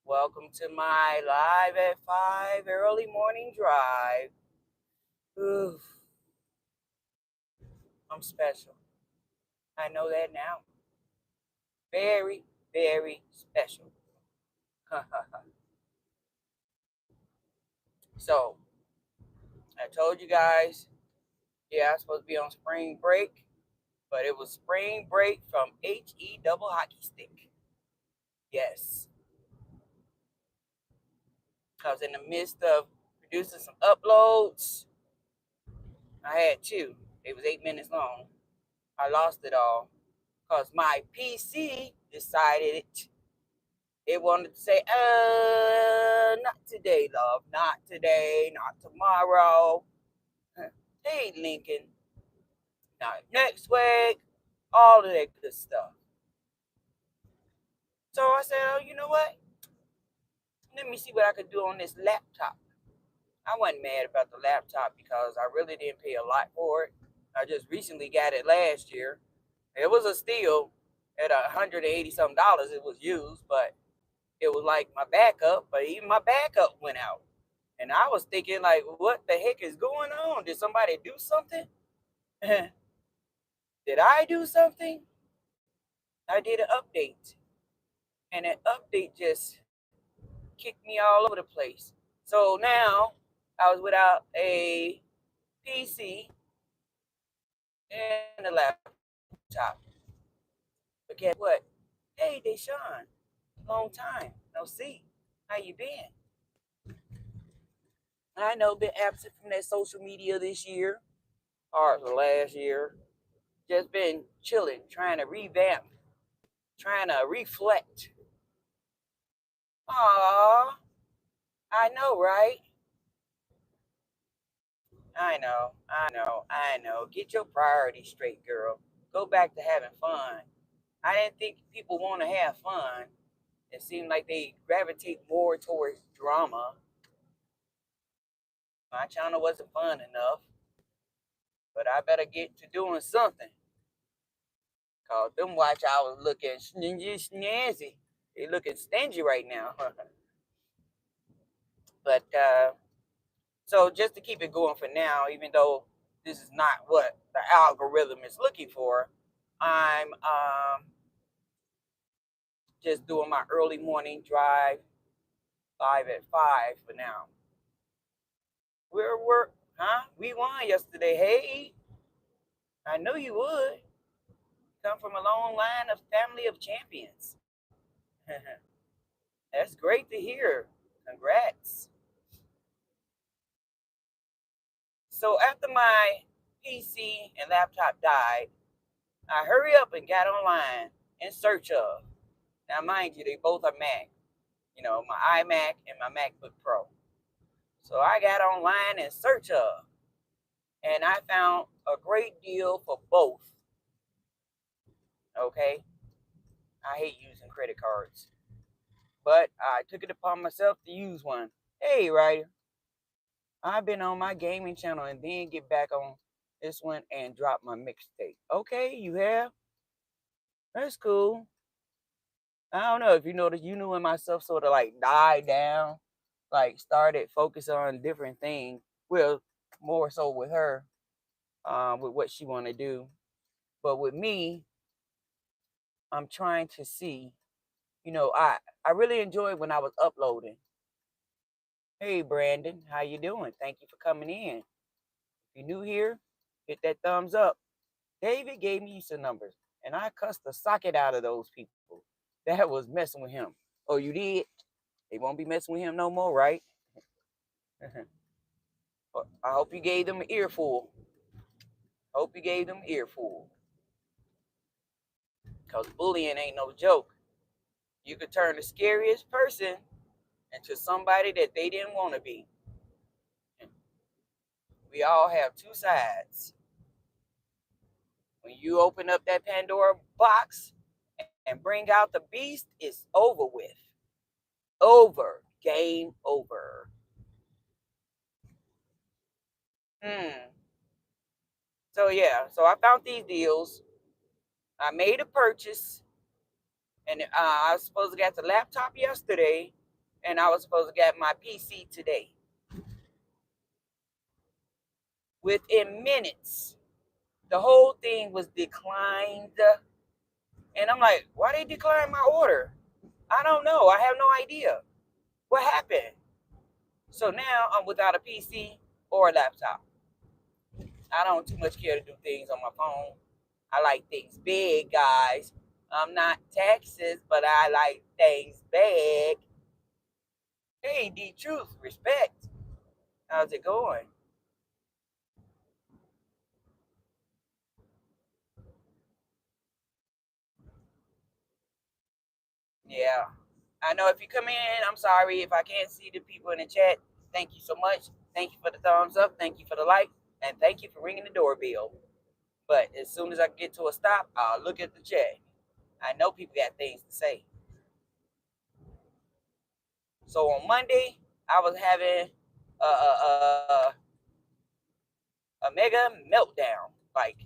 Welcome to my live at 5 early morning drive. Ooh, I'm special. I know that now. Very, very special. So, I told you guys, yeah, I was supposed to be on spring break, but it was spring break from HE double hockey stick. Yes. I was in the midst of producing some uploads. I had two. It was 8 minutes long. I lost it all because my PC decided it wanted to say, not today, love. Not today, not tomorrow. Hey, Lincoln. Not next week. All of that good stuff. So I said, oh, you know what? Let me see what I could do on this laptop. I wasn't mad about the laptop because I really didn't pay a lot for it. I just recently got it last year. It was a steal at $180 something. It was used, but it was like my backup. But even my backup went out, and I was thinking like, what the heck is going on? Did somebody do something? Did I do something? I did an update, and that update just kicked me all over the place. So now I was without a PC and a laptop. But guess what? Hey, Deshaun, long time no see. How you been? I know been absent from that social media this year or last year. Just been chilling, trying to revamp, trying to reflect. Aw, I know, right? I know. Get your priorities straight, girl. Go back to having fun. I didn't think people want to have fun. It seemed like they gravitate more towards drama. My channel wasn't fun enough, but I better get to doing something. Cause them watch hours looking snazzy. They looking stingy right now. But so just to keep it going for now, even though this is not what the algorithm is looking for, I'm just doing my early morning drive live at 5 for now. We're we won yesterday. Hey, I knew you would. Come from a long line of family of champions. That's great to hear. Congrats. So after my PC and laptop died, I hurry up and got online in search of. Now, mind you, they both are Mac. You know, my iMac and my MacBook Pro. So I got online in search of, and I found a great deal for both. Okay, I hate using credit cards, but I took it upon myself to use one. Hey, Ryder, I've been on my gaming channel and then get back on this one and drop my mixtape. Okay, you have? That's cool. I don't know if you noticed, you knew when myself sort of like died down, like started focus on different things. Well, more so with her, with what she want to do. But with me, I'm trying to see, I really enjoyed when I was uploading. Hey, Brandon, how you doing? Thank you for coming in. If you're new here, hit that thumbs up. David gave me some numbers, and I cussed the socket out of those people that was messing with him. Oh, you did? They won't be messing with him no more, right? I hope you gave them an earful. Hope you gave them an earful. Because bullying ain't no joke. You could turn the scariest person into somebody that they didn't want to be. We all have two sides. When you open up that Pandora box and bring out the beast, it's over with. Over. Game over. So yeah, so I found these deals. I made a purchase, and I was supposed to get the laptop yesterday, and I was supposed to get my PC today. Within minutes, the whole thing was declined. And I'm like, why they decline my order? I don't know. I have no idea. What happened? So now I'm without a PC or a laptop. I don't too much care to do things on my phone. I like things big, guys. I'm not Texas, but I like things big. Hey, D Truth, respect. How's it going? Yeah. I know if you come in, I'm sorry if I can't see the people in the chat. Thank you so much. Thank you for the thumbs up. Thank you for the like. And thank you for ringing the doorbell. But as soon as I get to a stop, I'll look at the chat. I know people got things to say. So on Monday, I was having a mega meltdown. Like,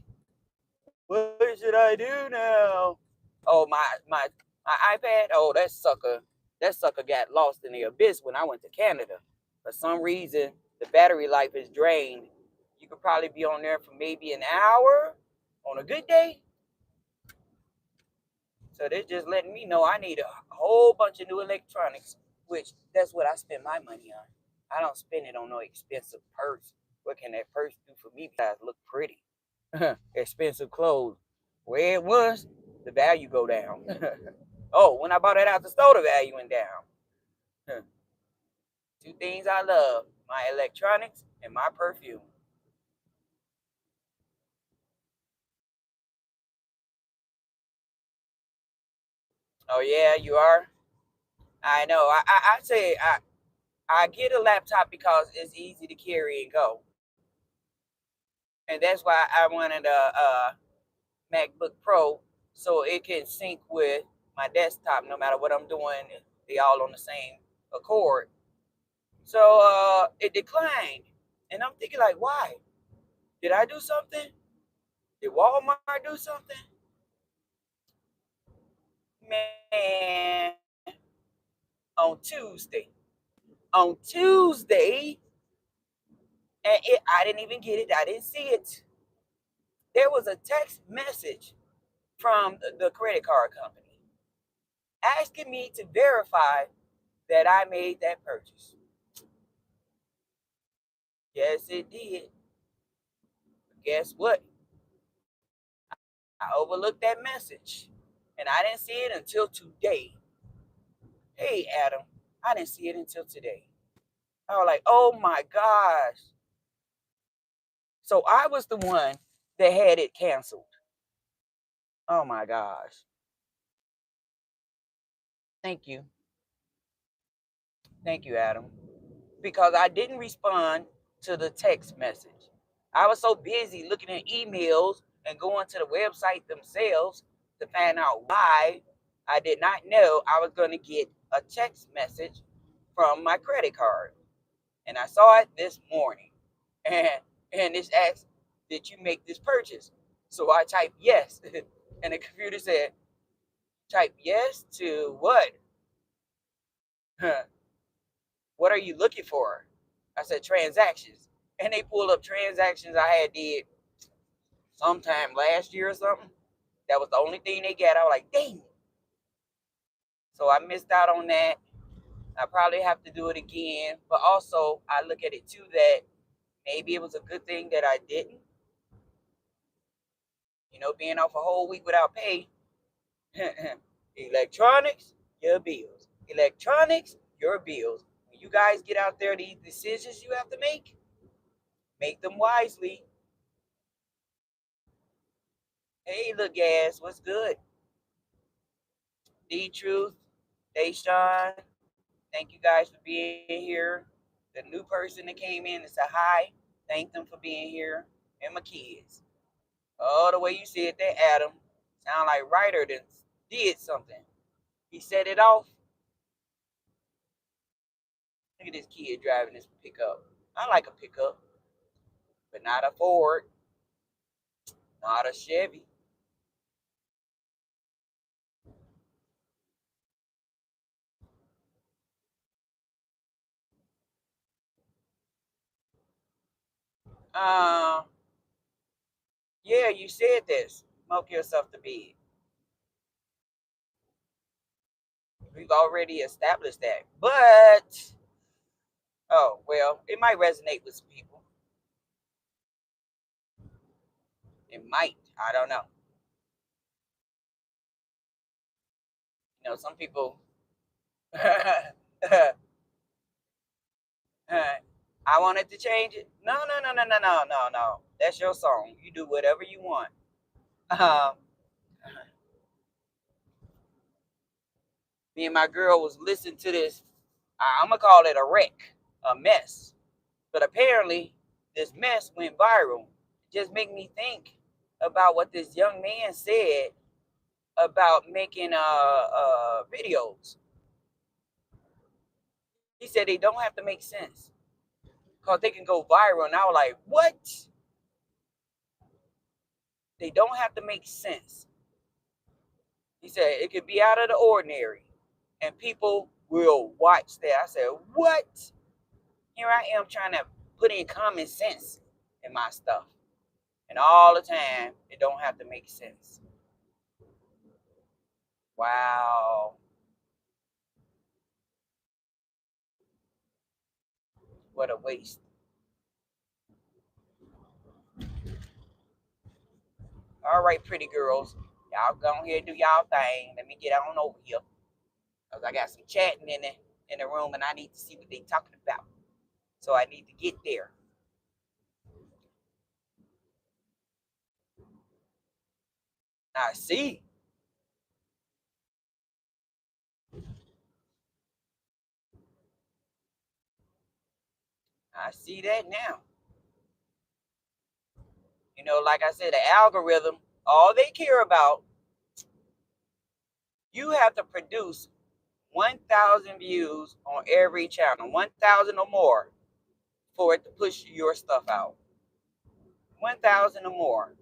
what should I do now? Oh, my iPad. Oh, that sucker got lost in the abyss when I went to Canada. For some reason, the battery life is drained. You could probably be on there for maybe an hour on a good day. So they're just letting me know I need a whole bunch of new electronics, which that's what I spend my money on. I don't spend it on no expensive purse. What can that purse do for me besides look pretty? Expensive clothes. Where it was, the value go down. Oh, when I bought it out the store, the value went down. Two things I love: my electronics and my perfume. Oh yeah, you are. I know. I say I get a laptop because it's easy to carry and go, and that's why I wanted a MacBook Pro so it can sync with my desktop no matter what I'm doing. They all on the same accord. So it declined, and I'm thinking like, why? Did I do something? Did Walmart do something? Man, on Tuesday. On Tuesday, and I didn't even get it. I didn't see it. There was a text message from the credit card company asking me to verify that I made that purchase. Yes, it did. But guess what? I overlooked that message, and I didn't see it until today. Hey, Adam, I didn't see it until today. I was like, oh my gosh. So I was the one that had it canceled. Oh my gosh. Thank you. Thank you, Adam. Because I didn't respond to the text message. I was so busy looking at emails and going to the website themselves to find out why I did not know I was going to get a text message from my credit card. And I saw it this morning. And it asked, did you make this purchase? So I typed yes. And the computer said, type yes to what? What are you looking for? I said transactions. And they pulled up transactions I had did sometime last year or something. That was the only thing they got. I was like, dang. So I missed out on that. I probably have to do it again. But also, I look at it too that maybe it was a good thing that I didn't. Being off a whole week without pay. Electronics, your bills. Electronics, your bills. When you guys get out there, these decisions you have to make them wisely. Hey, look, gas, what's good? D Truth, Dayshawn, thank you guys for being here. The new person that came in to say hi, thank them for being here. And my kids. Oh, the way you said that, Adam, sound like Ryder did something. He set it off. Look at this kid driving this pickup. I like a pickup, but not a Ford, not a Chevy. Yeah, you said this. Smoke yourself to bed. We've already established that. But, oh, well, it might resonate with some people. It might. I don't know. You know, some people. I wanted to change it. No, no, no, no, no, no, no, no. That's your song. You do whatever you want. Um, Me and my girl was listening to this. I'm gonna call it a wreck, a mess. But apparently, this mess went viral. It just made me think about what this young man said about making videos. He said they don't have to make sense because they can go viral. And I was like, what? They don't have to make sense. He said it could be out of the ordinary and people will watch that. I said, what? Here I am trying to put in common sense in my stuff. And all the time, it don't have to make sense. Wow. What a waste. All right, pretty girls. Y'all go ahead and do y'all thing. Let me get on over here. Because I got some chatting in the room and I need to see what they talking about. So I need to get there. I see. I see that now. You know, like I said, the algorithm, all they care about, you have to produce 1,000 views on every channel, 1,000 or more for it to push your stuff out. 1,000 or more.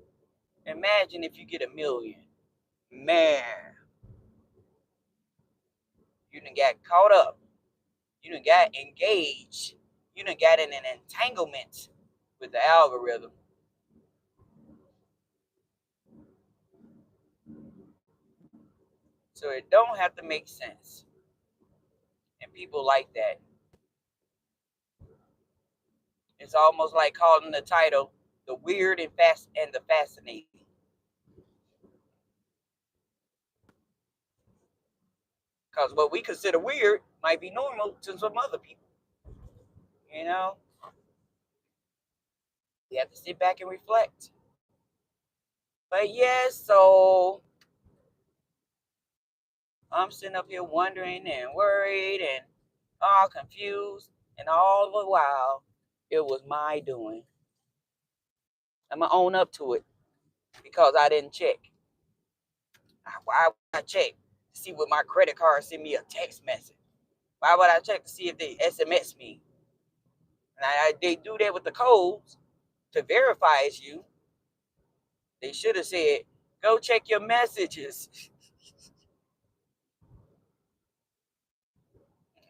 Imagine if you get 1,000,000. Man, you done got caught up. You done got engaged. You done got in an entanglement with the algorithm. So it don't have to make sense. And people like that. It's almost like calling the title the weird and the fascinating. Because what we consider weird might be normal to some other people. You know? You have to sit back and reflect. But yes, so I'm sitting up here wondering and worried and all confused. And all the while, it was my doing. I'm going to own up to it because I didn't check. Why would I check to see what my credit card send me a text message? Why would I check to see if they SMS me? And they do that with the codes to verify it's you. They should have said, go check your messages.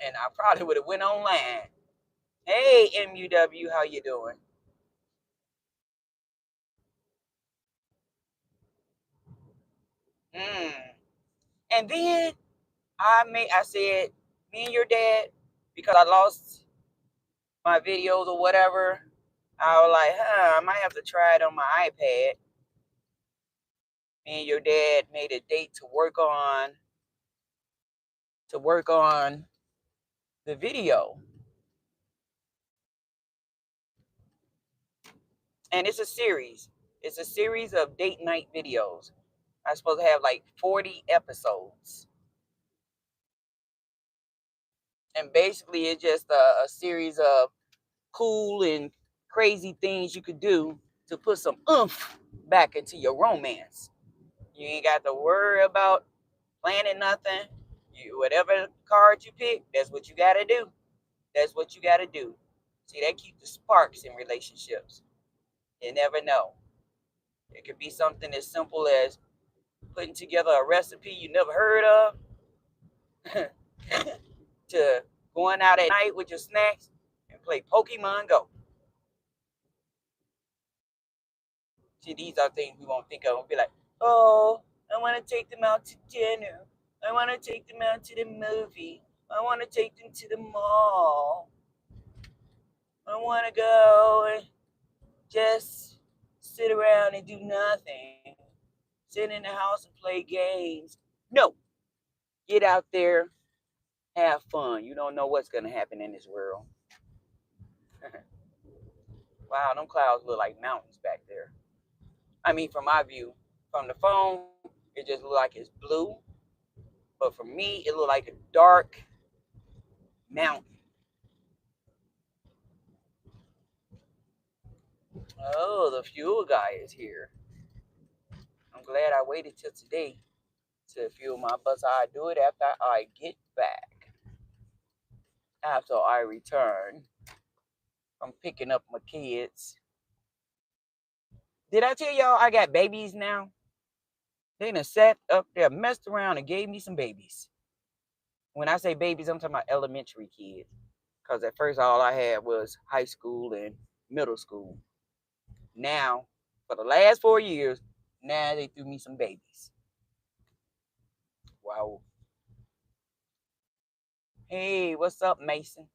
And I probably would have went online. Hey, MUW, how you doing? And then I said, me and your dad, because I lost my videos or whatever, I was like, I might have to try it on my iPad. Me and your dad made a date to work on the video. And it's a series. It's a series of date night videos. I'm supposed to have like 40 episodes. And basically it's just a series of cool and crazy things you could do to put some oomph back into your romance. You ain't got to worry about planning nothing. Whatever card you pick, that's what you gotta do. That's what you gotta do. See, that keeps the sparks in relationships. You never know. It could be something as simple as putting together a recipe you never heard of to going out at night with your snacks and play Pokemon Go. See, these are things we won't think of. We'll be like, oh, I want to take them out to dinner. I want to take them out to the movie. I want to take them to the mall. I want to go and just sit around and do nothing. Sit in the house and play games. No, get out there, have fun. You don't know what's going to happen in this world. Wow, them clouds look like mountains back there. I mean, from my view, from the phone, it just look like it's blue. But for me, it look like a dark mountain. Oh, the fuel guy is here. I'm glad I waited till today to fuel my bus. I do it after I get back. After I return from picking up my kids. Did I tell y'all I got babies now? They done sat up there, messed around, and gave me some babies. When I say babies, I'm talking about elementary kids. Because at first, all I had was high school and middle school. Now, for the last 4 years, now they threw me some babies. Wow. Hey, what's up, Mason?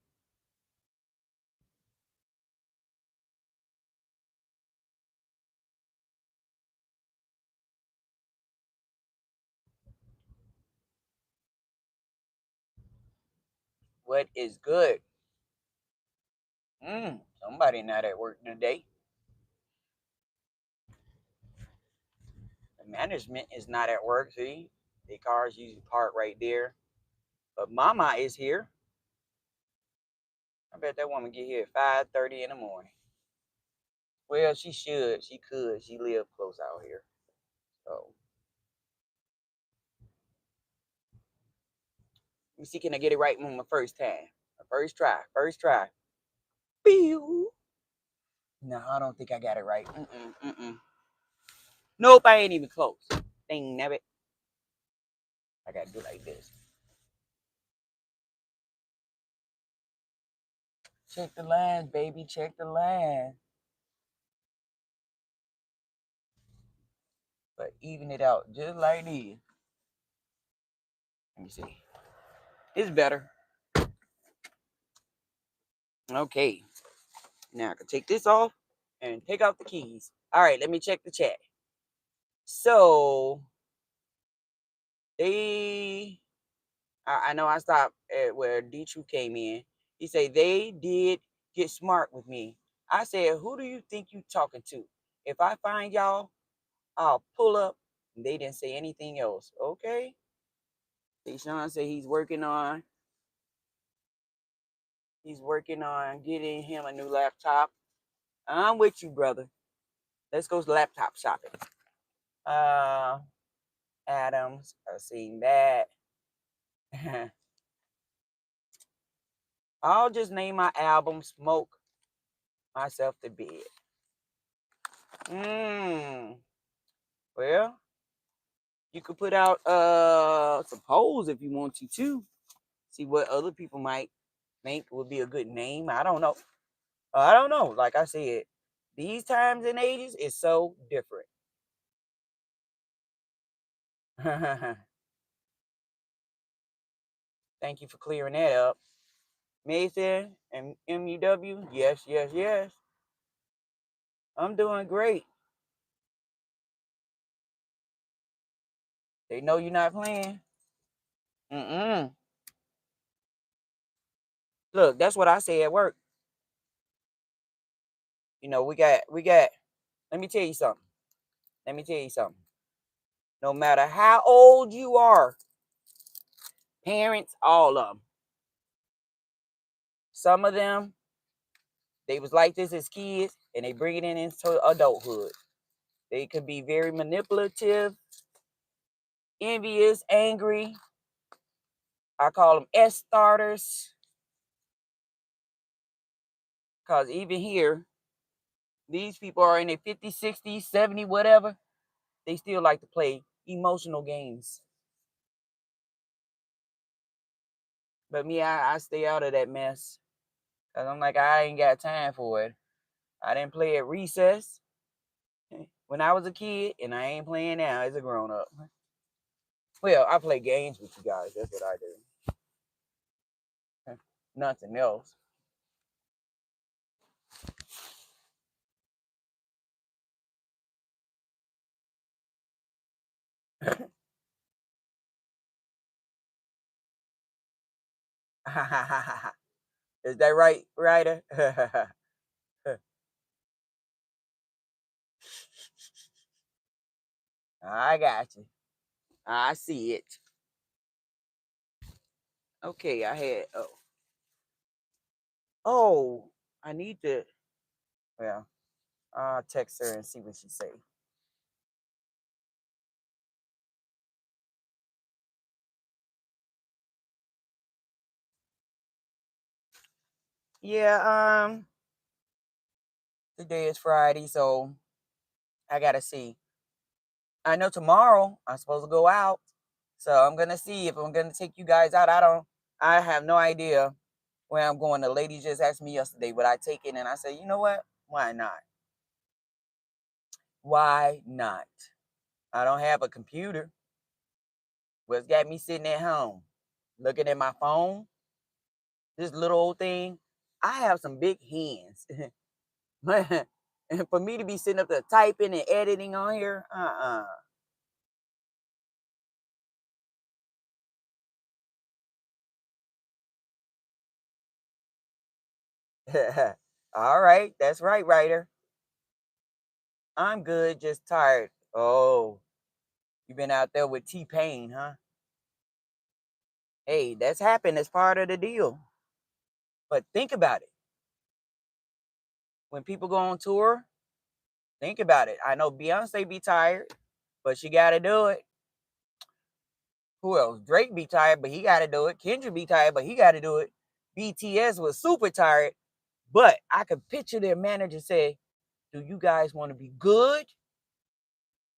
What is good? Somebody not at work today. The management is not at work. See, the cars usually park right there. But Mama is here. I bet that woman get here at 5:30 in the morning. Well, she should. She could. She live close out here. So let me see, can I get it right on my first time? My first try. First try. Pew. No, I don't think I got it right. Nope, I ain't even close. Dang nabbit. I gotta do like this. Check the lines, baby. Check the line. But even it out just like this. Let me see. It's better. Okay. Now I can take this off and take out the keys. All right, let me check the chat. So I know I stopped at where D2 came in. He said they did get smart with me. I said, who do you think you talking to? If I find y'all, I'll pull up. And they didn't say anything else. Okay. Sean said he's working on getting him a new laptop. I'm with you, brother. Let's go laptop shopping. Adams, I've seen that. I'll just name my album Smoke Myself to Bed. Well, you could put out some polls if you want to too. See what other people might think would be a good name. I don't know. Like I said, these times and ages is so different. Thank you for clearing that up. Mason and MUW, yes, yes, yes. I'm doing great. They know you're not playing. Look, that's what I say at work. You know, we got. Let me tell you something. No matter how old you are, parents, all of them. Some of them, they was like this as kids, and they bring it into adulthood. They could be very manipulative, envious, angry. I call them S starters. Because even here, these people are in their 50s, 60s, 70s, whatever. They still like to play emotional games. But me, I stay out of that mess. Because I'm like, I ain't got time for it. I didn't play at recess. when I was a kid, and I ain't playing now as a grown up. Well, I play games with you guys. That's what I do. Nothing else. Is that right, Ryder? I got you. I see it. Okay, I had oh, I need to. Well, I'll text her and see what she say. Yeah, today is Friday, so I gotta see. I know tomorrow I'm supposed to go out, so I'm gonna see if I'm gonna take you guys out. I have no idea where I'm going. The lady just asked me yesterday, would I take it? And I said, you know what? Why not? Why not? I don't have a computer. What's got me sitting at home looking at my phone? This little old thing. I have some big hands. And for me to be sitting up there typing and editing on here, All right, that's right, writer. I'm good, just tired. Oh, you've been out there with T-Pain, huh? Hey, that's happened. That's part of the deal. But think about it. When people go on tour, think about it. I know Beyonce be tired, but she got to do it. Who else? Drake be tired, but he got to do it. Kendrick be tired, but he got to do it. BTS was super tired, but I could picture their manager say, do you guys want to be good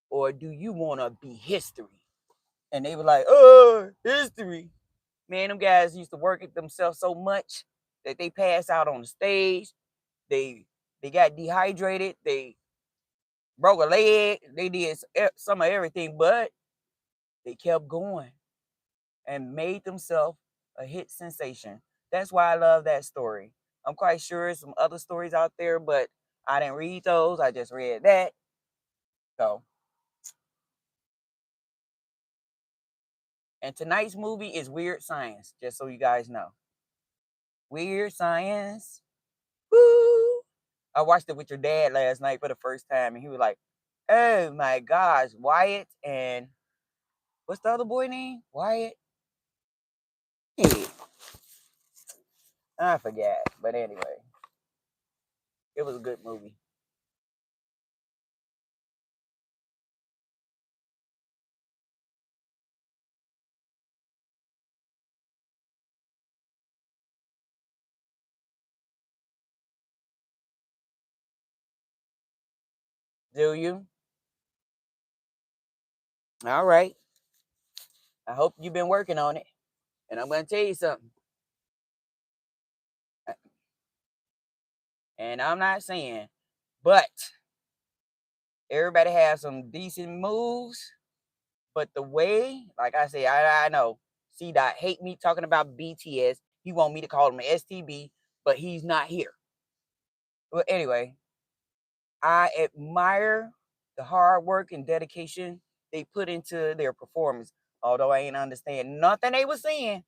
or do you want to be history? And they were like, oh, history. Man, them guys used to work at themselves so much that they passed out on the stage. They they got dehydrated. They broke a leg. They did some of everything, but they kept going and made themselves a hit sensation. That's why I love that story. I'm quite sure some other stories out there, but I didn't read those. I just read that. So, and tonight's movie is Weird Science, just so you guys know. Weird Science. Woo! I watched it with your dad last night for the first time, and he was like, oh my gosh, Wyatt and what's the other boy name? Wyatt? Yeah, I forgot. But anyway, it was a good movie. Do you? All right. I hope you've been working on it. And I'm going to tell you something. And I'm not saying, but everybody has some decent moves. But the way, like I say, I know C Dot hate me talking about BTS. He want me to call him STB, but he's not here. Well, anyway, I admire the hard work and dedication they put into their performance. Although I ain't understand nothing they was saying.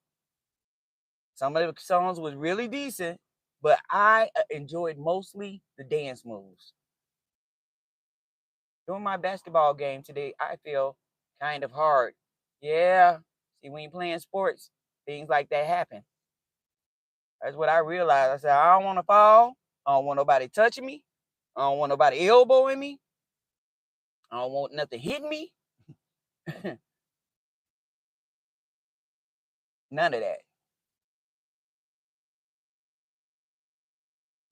Some of the songs was really decent, but I enjoyed mostly the dance moves. During my basketball game today, I feel kind of hard. Yeah. See, when you're playing sports, things like that happen. That's what I realized. I said, I don't want to fall. I don't want nobody touching me. I don't want nobody elbowing me. I don't want nothing hitting me. None of that.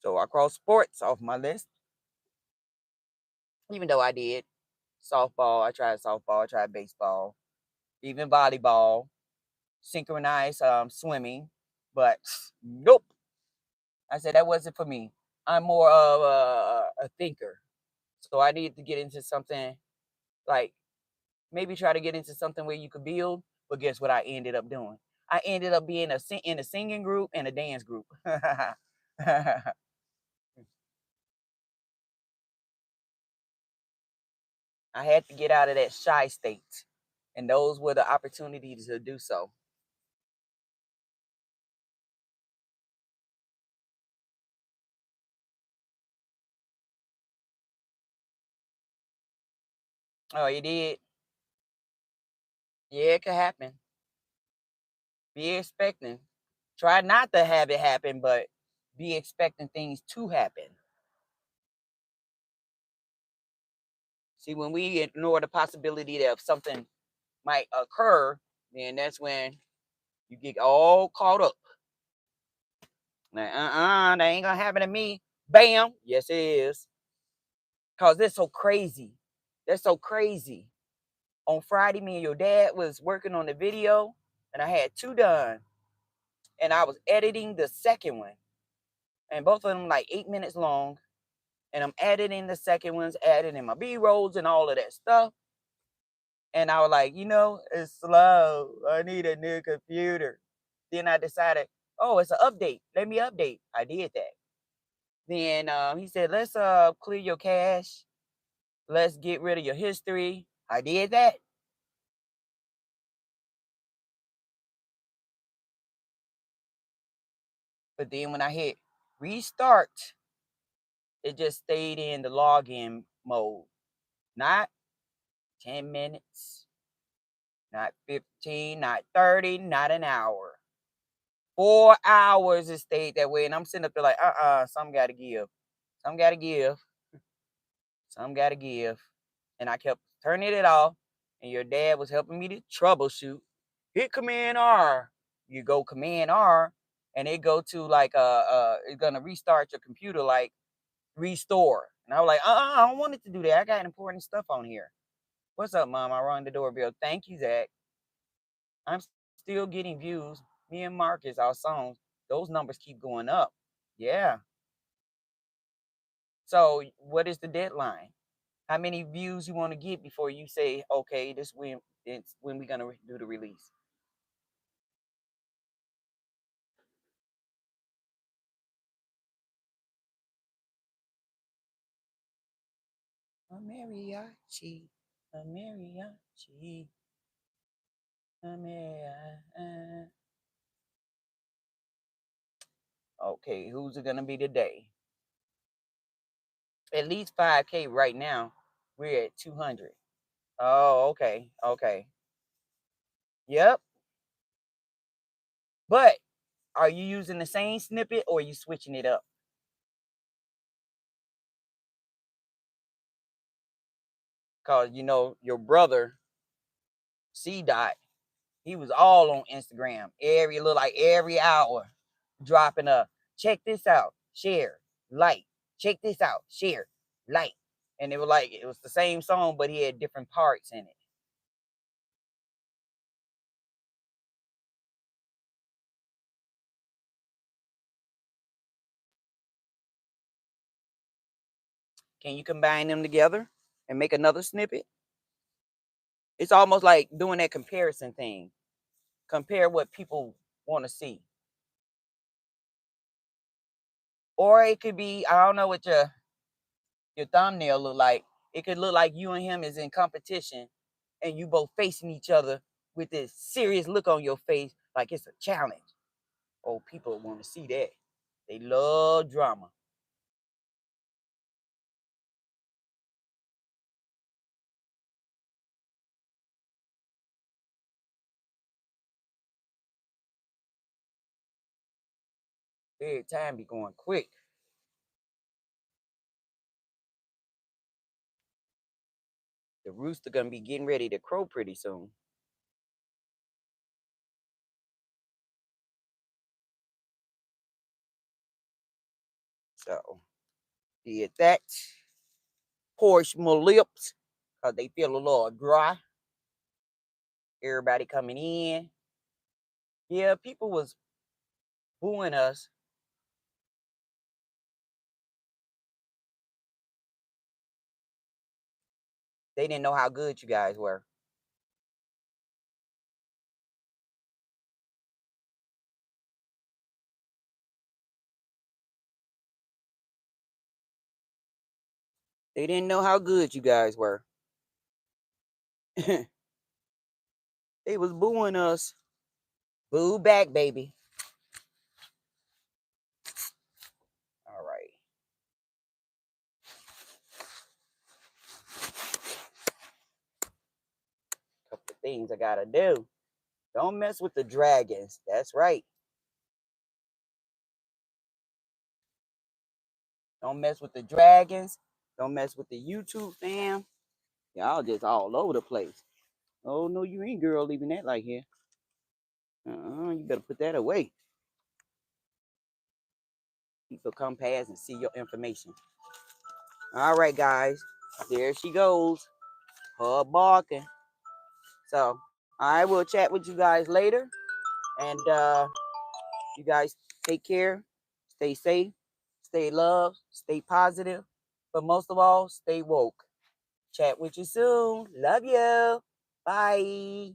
So I crossed sports off my list, even though I did softball. I tried softball. I tried baseball, even volleyball, synchronized swimming. But nope. I said that wasn't for me. I'm more of a thinker. So I need to get into something like maybe try to get into something where you could build. But guess what I ended up doing? I ended up being in a singing group and a dance group. I had to get out of that shy state. And those were the opportunities to do so. Oh, you did? Yeah, it could happen. Be expecting. Try not to have it happen, but be expecting things to happen. See, when we ignore the possibility that something might occur, then that's when you get all caught up. Like, that ain't gonna happen to me. Bam. Yes, it is. Cause they're so crazy. They're so crazy. On Friday, me and your dad was working on the video, and I had two done, and I was editing the second one, and both of them like 8 minutes long. And I'm editing the second ones, adding in my B rolls and all of that stuff. And I was like, it's slow. I need a new computer. Then I decided, oh, it's an update. Let me update. I did that. Then he said, let's clear your cache. Let's get rid of your history. I did that. But then when I hit restart, it just stayed in the login mode. Not 10 minutes, not 15, not 30, not an hour. 4 hours it stayed that way. And I'm sitting up there like, something got to give. Some got to give. Some got to give. And I kept turning it off. And your dad was helping me to troubleshoot. Hit Command R. You go Command R. And it go to like, it's going to restart your computer like restore. And I was like, I don't want it to do that. I got important stuff on here. What's up, Mom? I rang the doorbell. Thank you, Zach. I'm still getting views. Me and Marcus, our songs, those numbers keep going up. Yeah. So what is the deadline? How many views you want to get before you say, okay, this when it's when we're gonna do the release? A mariachi, a mariachi, a mariachi. Okay, who's it gonna be today? At least 5K right now. We're at 200. Oh, okay, okay. Yep. But are you using the same snippet or are you switching it up? Cause your brother C Dot, he was all on Instagram every hour, dropping a check this out, share, like, check this out, share, like, and it was the same song, but he had different parts in it. Can you combine them together and make another snippet? It's almost like doing that comparison thing. Compare what people want to see. Or it could be, I don't know what your thumbnail look like. It could look like you and him is in competition and you both facing each other with this serious look on your face like it's a challenge. Oh, people want to see that. They love drama. Every time be going quick. The rooster gonna be getting ready to crow pretty soon. So did that. Porch my lips because they feel a little dry. Everybody coming in. Yeah, people was booing us. They didn't know how good you guys were. They didn't know how good you guys were. They was booing us. Boo back, baby. All right. Couple of things I gotta do. Don't mess with the dragons. That's right. Don't mess with the dragons. Don't mess with the YouTube fam. Y'all just all over the place. Oh, no, you ain't, girl, leaving that like here. You better put that away. People come past and see your information. All right, guys. There she goes. Her barking. So, I will chat with you guys later. And you guys take care. Stay safe. Stay loved. Stay positive. But most of all, stay woke. Chat with you soon. Love you. Bye.